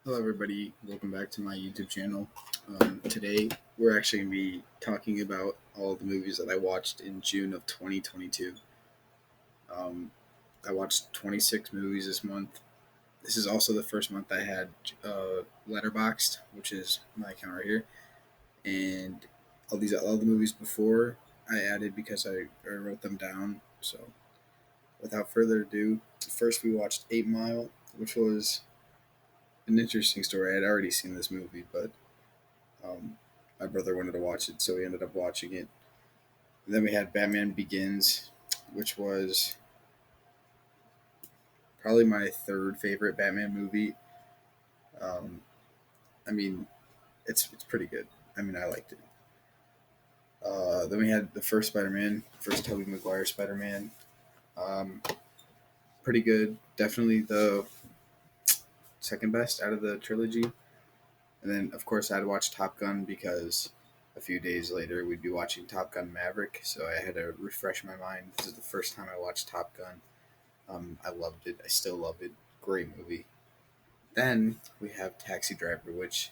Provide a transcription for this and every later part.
Hello, everybody. Welcome back to my YouTube channel. Today, we're actually going to be talking about all the movies that I watched in June of 2022. Um, I watched 26 movies this month. This is also the first month I had Letterboxd, which is my account right here, and all the movies before I added because I wrote them down. So, without further ado, first we watched 8 Mile, which was an interesting story. I had already seen this movie, but Um, my brother wanted to watch it, so we ended up watching it. And then we had Batman Begins, which was probably my third favorite Batman movie. Um, I mean, it's pretty good. I mean, I liked it. Then we had the first Spider-Man, first Tobey Maguire Spider-Man. Um, Pretty good. Definitely the second best out of the trilogy. And then, of course, I had to watch Top Gun because a few days later we'd be watching Top Gun Maverick. So I had to refresh my mind. This is the first time I watched Top Gun. I loved it. I still love it. Great movie. Then we have Taxi Driver, which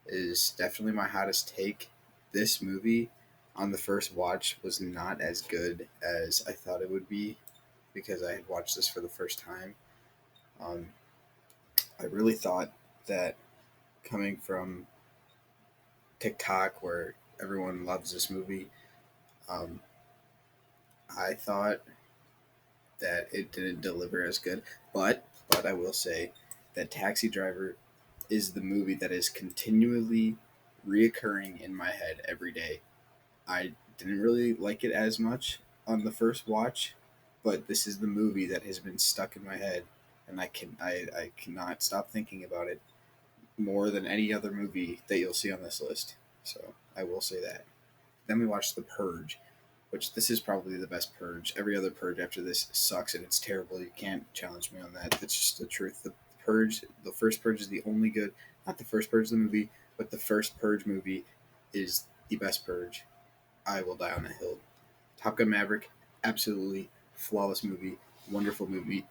is definitely my hottest take. This movie on the first watch was not as good as I thought it would be because I had watched this for the first time. Um, I really thought that coming from TikTok, where everyone loves this movie, um, I thought that it didn't deliver as good. But I will say that Taxi Driver is the movie that is continually reoccurring in my head every day. I didn't really like it as much on the first watch, but this is the movie that has been stuck in my head, and I cannot stop thinking about it more than any other movie that you'll see on this list. So I will say that. Then we watched The Purge, which this is probably the best Purge. Every other Purge after this sucks and it's terrible. You can't challenge me on that. That's just the truth. The Purge, the first Purge is the only good. Not the first Purge of the movie, but the first Purge movie is the best Purge. I will die on a hill. Top Gun Maverick, absolutely flawless movie, wonderful movie,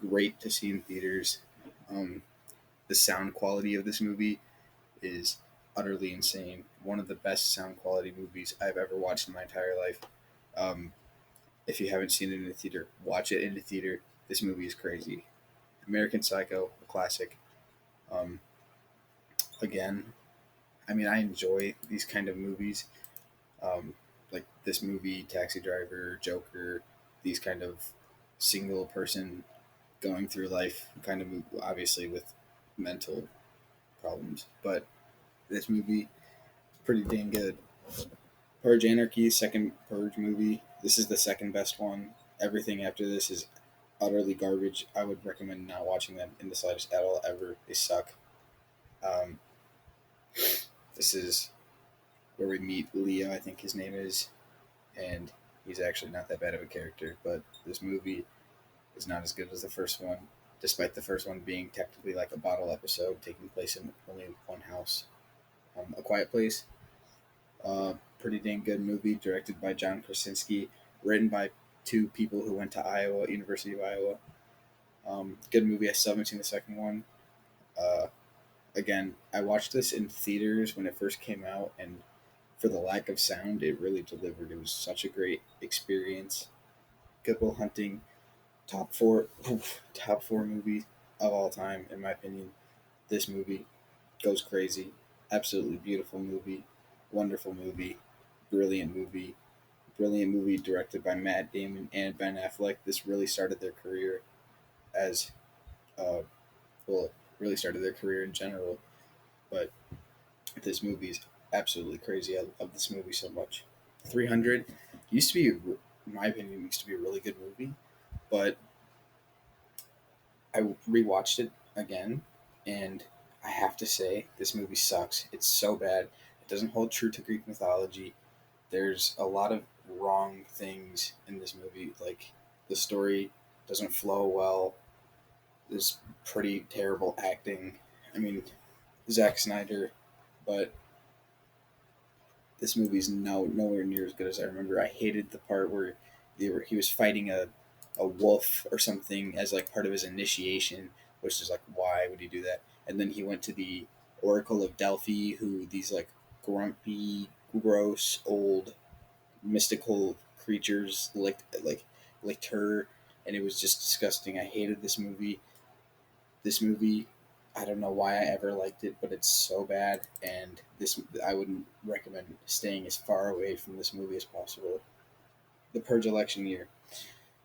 great to see in theaters. Um, the sound quality of this movie is utterly insane. One of the best sound quality movies I've ever watched in my entire life. Um, if you haven't seen it in a theater, watch it in a theater. This movie is crazy. American Psycho, a classic. Um, Again, I mean, I enjoy these kind of movies, um, like this movie, Taxi Driver, Joker, these kind of single person going through life kind of obviously with mental problems. But this movie, pretty dang good. Purge Anarchy, second Purge movie. This is the second best one. Everything after this is utterly garbage. I would recommend not watching them in the slightest at all ever. They suck. Um, this is where we meet Leo, I think his name is, and he's actually not that bad of a character. But this movie is not as good as the first one, despite the first one being technically like a bottle episode taking place in only one house. A Quiet Place, pretty dang good movie, directed by John Krasinski, written by two people who went to Iowa, University of Iowa. Good movie. I still haven't seen the second one. Uh, Again, I watched this in theaters when it first came out, and for the lack of sound, it really delivered. It was such a great experience. Good Will Hunting, top four, top four movie of all time, in my opinion. This movie goes crazy. Absolutely beautiful movie, wonderful movie, brilliant movie, brilliant movie directed by Matt Damon and Ben Affleck. This really started their career as uh, well, really started their career in general. But this movie is absolutely crazy. I love this movie so much. 300 used to be, in my opinion, used to be a really good movie, but I rewatched it again, and I have to say this movie sucks. It's so bad. It doesn't hold true to Greek mythology. There's a lot of wrong things in this movie. Like the story doesn't flow well. There's pretty terrible acting. I mean, Zack Snyder, but this movie's nowhere near as good as I remember. I hated the part where he was fighting a wolf or something as like part of his initiation. which is like, why would he do that? And then he went to the Oracle of Delphi, who these like grumpy, gross, old, mystical creatures licked her, and it was just disgusting. I hated this movie. This movie, I don't know why I ever liked it, but it's so bad, and this I wouldn't recommend staying as far away from this movie as possible. The Purge election year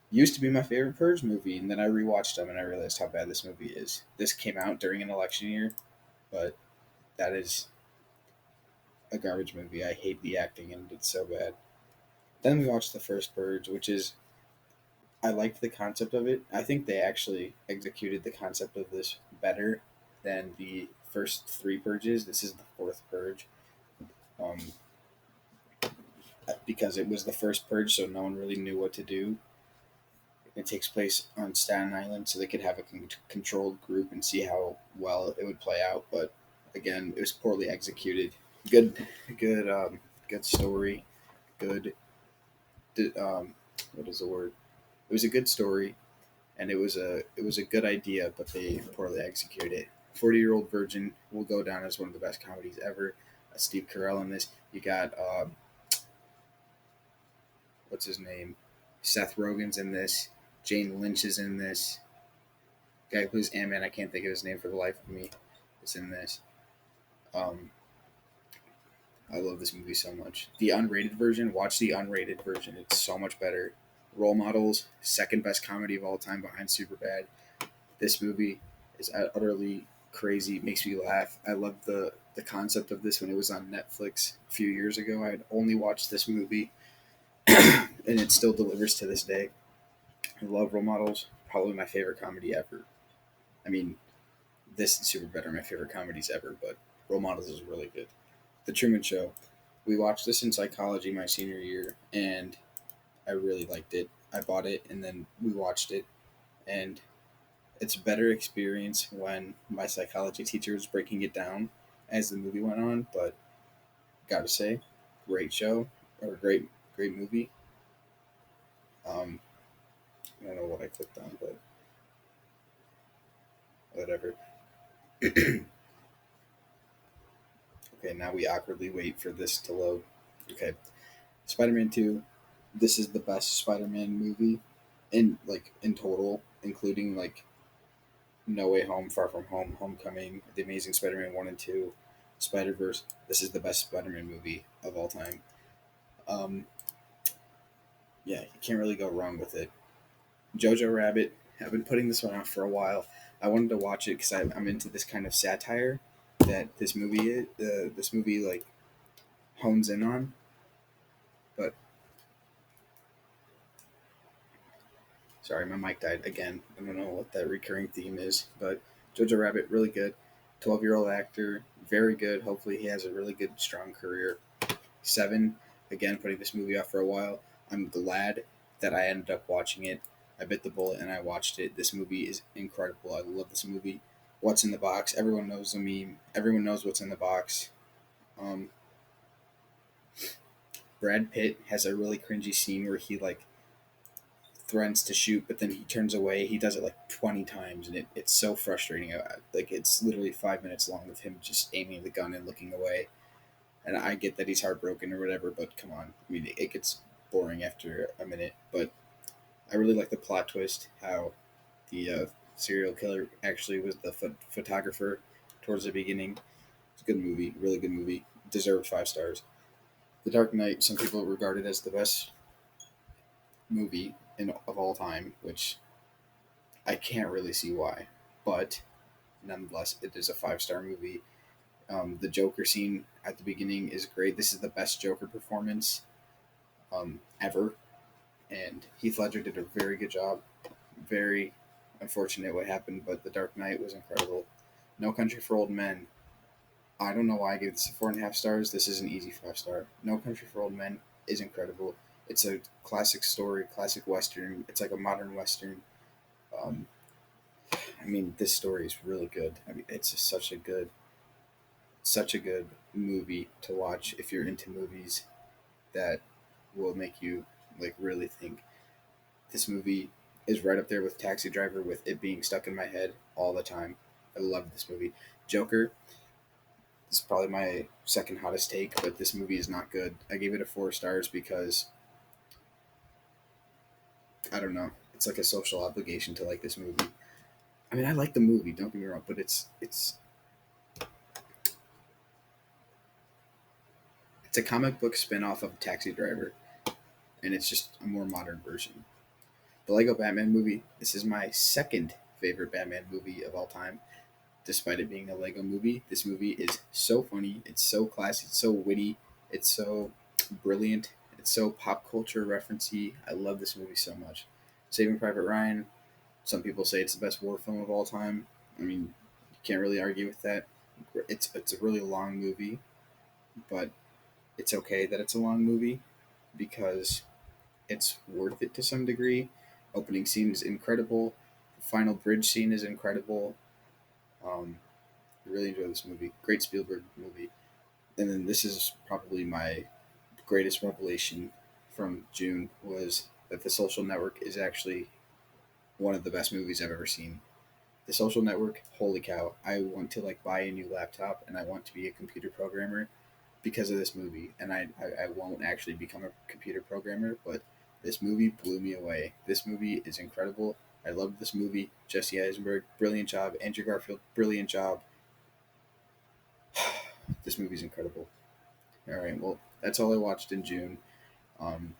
used to be my favorite Purge movie, and then I rewatched them and I realized how bad this movie is. This came out during an election year, but that is a garbage movie. I hate the acting and it's so bad. Then we watched the first Purge, which is I liked the concept of it. I think they actually executed the concept of this better than the first three purges. This is the fourth purge, um, because it was the first purge, so no one really knew what to do. It takes place on Staten Island, so they could have a controlled group and see how well it would play out. But again, it was poorly executed. Good, good, good story. Good. What is the word? It was a good story, and it was a good idea, but they poorly executed it. 40-Year-Old Virgin will go down as one of the best comedies ever. Steve Carell in this. You got what's his name? Seth Rogen's in this. Jane Lynch is in this. Guy who plays Ant Man. I can't think of his name for the life of me. Is in this. Um, I love this movie so much. The unrated version. Watch the unrated version. It's so much better. Role Models, second best comedy of all time behind Superbad. This movie is utterly crazy. It makes me laugh. I love the concept of this when it was on Netflix a few years ago. I had only watched this movie, and it still delivers to this day. I love Role Models. Probably my favorite comedy ever. I mean, this and Superbad are my favorite comedies ever, but Role Models is really good. The Truman Show. We watched this in psychology my senior year, and I really liked it. I bought it, and then we watched it, and it's a better experience when my psychology teacher was breaking it down as the movie went on. But gotta say, great show or great movie. Um, I don't know what I clicked on, but whatever. Okay, now we awkwardly wait for this to load. Okay, Spider-Man 2. This is the best Spider-Man movie in total, including like No Way Home, Far From Home, Homecoming, The Amazing Spider-Man 1 and 2, Spider-Verse. This is the best Spider-Man movie of all time. Um, yeah, you can't really go wrong with it. Jojo Rabbit. I've been putting this one out for a while. I wanted to watch it because I'm into this kind of satire that this movie is. This movie like hones in on. But sorry, my mic died again. I don't know what that recurring theme is, but Jojo Rabbit really good. 12-year-old actor, very good. Hopefully, he has a really good, strong career. Seven, again, putting this movie off for a while. I'm glad that I ended up watching it. I bit the bullet and I watched it. This movie is incredible. I love this movie. What's in the box? Everyone knows the meme. Everyone knows what's in the box. Um, Brad Pitt has a really cringy scene where he like threatens to shoot, but then he turns away. He does it like 20 times, and it's so frustrating. Like it's literally 5 minutes long of him just aiming the gun and looking away. And I get that he's heartbroken or whatever, but come on. I mean, it gets boring after a minute. But I really like the plot twist, how the serial killer actually was the photographer towards the beginning. It's a good movie, really good movie. Deserved 5 stars. The Dark Knight, some people regard it as the best movie of all time, which I can't really see why. But nonetheless, it is a 5 star movie. The Joker scene at the beginning is great. This is the best Joker performance ever, and Heath Ledger did a very good job. Very unfortunate what happened, but The Dark Knight was incredible. No Country for Old Men. I don't know why I gave this a 4.5 stars. This is an easy 5 star. No Country for Old Men is incredible. It's a classic story, classic western. It's like a modern western. Um, I mean, this story is really good. I mean, it's just such a good movie to watch if you're into movies that will make you like really think. This movie is right up there with Taxi Driver, with it being stuck in my head all the time. I love this movie. Joker is probably my second hottest take, but this movie is not good. I gave it a 4 stars because I don't know. It's like a social obligation to like this movie. I mean, I like the movie. Don't get me wrong, but it's a comic book spin-off of Taxi Driver, and it's just a more modern version. The Lego Batman movie. This is my second favorite Batman movie of all time. Despite it being a Lego movie, this movie is so funny. It's so classy. It's so witty. It's so brilliant. It's so pop culture referencey. I love this movie so much. Saving Private Ryan. Some people say it's the best war film of all time. I mean, you can't really argue with that. It's a really long movie, but it's okay that it's a long movie because it's worth it to some degree. Opening scene is incredible. The final bridge scene is incredible. Um, I really enjoy this movie. Great Spielberg movie. And then this is probably my greatest revelation from June was that The Social Network is actually one of the best movies I've ever seen. The Social Network, holy cow! I want to like buy a new laptop and I want to be a computer programmer because of this movie. And I won't actually become a computer programmer, but this movie blew me away. This movie is incredible. I love this movie. Jesse Eisenberg, brilliant job. Andrew Garfield, brilliant job. This movie's incredible. All right, well, that's all I watched in June. Um,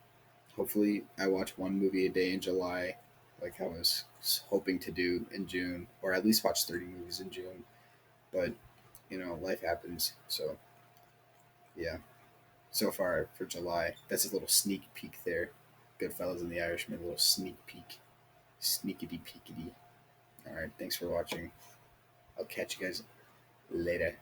Hopefully, I watch one movie a day in July, like I was hoping to do in June, or at least watch 30 movies in June. But, life happens. So, yeah. So far for July, that's a little sneak peek there. Goodfellas and the Irishman, a little sneak peek. Sneakity peekity. All right, thanks for watching. I'll catch you guys later.